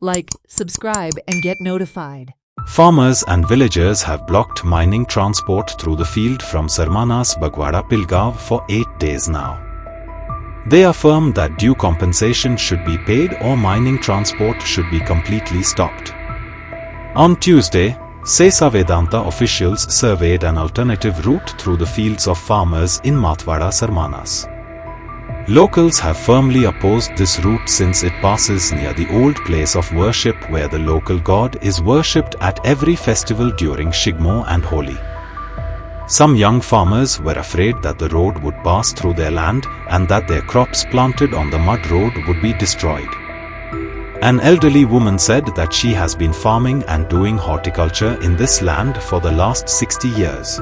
Like, subscribe, and get notified. Farmers and villagers have blocked mining transport through the field from Sarmanas Bagwada Pilgaon for 8 days now. They affirm that due compensation should be paid or mining transport should be completely stopped. On Tuesday, Sesa Vedanta officials surveyed an alternative route through the fields of farmers in Mathwada Sarmanas. Locals have firmly opposed this route since it passes near the old place of worship where the local god is worshipped at every festival during Shigmo and Holi. Some young farmers were afraid that the road would pass through their land and that their crops planted on the mud road would be destroyed. An elderly woman said that she has been farming and doing horticulture in this land for the last 60 years.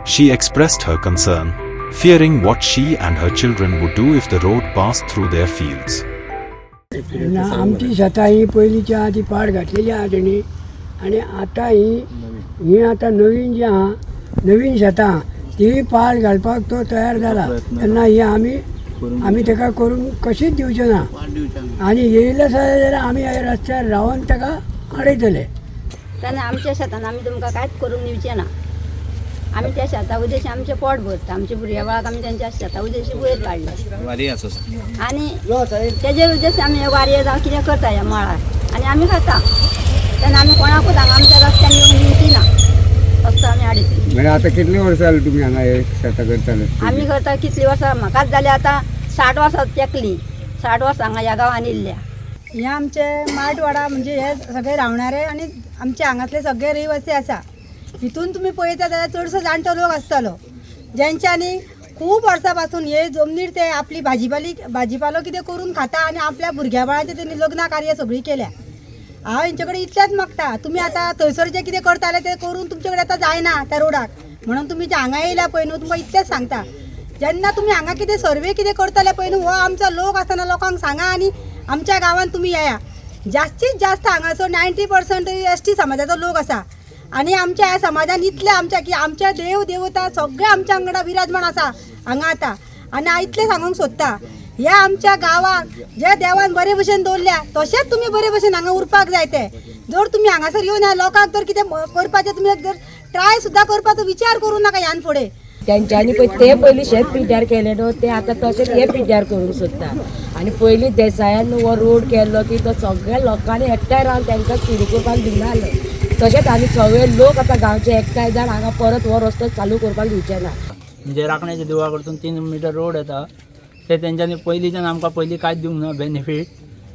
She expressed her concern, fearing what she and her children would do if the road passed through their fields. आमची शेतां ही पयलींच्या आधी पाड घातलेली आहा तेणी आनी आतां ही आतां नवीन जी आहा नवीन शेतां ती पाड घालपाक तो तयार जाला तेन्ना ही आमी ताका करून कशीच दिवचे ना आनी येयले जाल्यार आमी रस्त्यार रावन ताका अडयतले. तेन्ना आमच्या शेतान आमी तुमकां कांयच करूंक दिवचे ना. आमी त्या शेता उद्देशी आमचें पोट भरता. आमच्या भुरग्या बाळाक आमी तेंच्या शेता उद्देशी वयर काडले आनी तेजेर उद्देशी आमी वारये जावं कितें करता ह्या मळार आनी आमी खाता. तेन्ना आमी कोणाकूच हांगा आमच्या रस्त्यान येवंक दिवची ना. फक्त आमी हाडीत. म्हणजे आतां कितले वर्सां जालीं तुमी हांगा हे शेतां करताले? आमी करता कितलीं वर्सां म्हाकाच जाली आतां 60 वर्सां तेकली. 60 वर्सां हांगा ह्या गांवांत येयल्ल्या. हे आमचे माटवाडा म्हणजे हे सगळे रावणारे आनी आमचे हांगातले सगळे रहिवासी आसा. हितून तुम्ही पळयता जाल्यार चडसो जाणटो लोक आसतलो जेंच्यांनी खूब वर्सां पासून हे जमनीर ते आपली भाजीपालो कितें करून खाता आनी आपल्या भुरग्या बाळांचे तेणी लग्ना कार्य सगळीं केल्या. हांव हेंचे कडेन इतलेंच मागता तुमी आतां थंयसर जें कितें करताले तें करून तुमचे कडेन आतां जायना त्या रोडाक म्हणून तुमी जे हांगा येयल्या पळय न्हू तुमकां इतलेंच सांगता जेन्ना तुमी हांगा कितें सर्वे कितें करताले पळय न्हू हो आमचो लोक आसतना लोकांक सांगा आनी आमच्या गांवांत तुमी येया. जास्तीत जास्त हांगासर 90% ST समाजाचो लोक आसा आनी आमच्या ह्या समाजान इतले आमच्या की आमच्या देव देवता सगळे आमच्या वांगडा विराजमान आसा हांगा आतां. आनी हांव इतलें सांगूंक सोदता ह्या आमच्या गांवाक जे देवान बरे भशेन दवरल्या तशेंच तुमी बरे भशेन हांगा उरपाक जाय. ते जर तुमी हांगासर येवन ह्या लोकांक जर कितें करपाचें तुमी जर ट्राय सुद्दां करपाचो विचार करूं नाका ह्यान फुडें. तेंच्यांनी ते पयलीं शेत पिड्ड्यार केले न्हू ते आतां तशेंच हे पिड्ड्यार करूंक सोदता. आनी पयलीं देसायान हो रोड केल्लो की तो सगळ्या लोकांनी एकठांय रावन तांकां सुरू करपाक दिनासलो. तशेंच आनी सगळे लोक आतां गांवचे एकठांय जावन हांगा परत हो रस्तो चालू करपाक दिवचे ना. म्हणजे राखण्याच्या देवळा कडसून 3 मिटर रोड येता ते तेंच्यांनी पयलींच्यान आमकां पयलीं कांयच दिवंक ना बेनिफीट.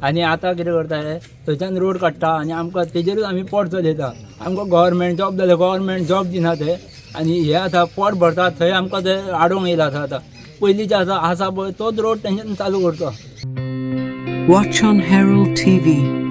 आनी आतां कितें करता थंयच्यान रोड काडटा आनी आमकां तेजेरूच आमी पोट चलयता. आमकां गव्हर्मेंट जॉब जाले गव्हर्मेंट जॉब दिना ते आनी हे आतां पोट भरता थंय आमकां ते आडोवंक येयला आतां. पयलींचे आसा पळय तोच रोड तेंच्यांनी चालू करता. Watch on Herald TV.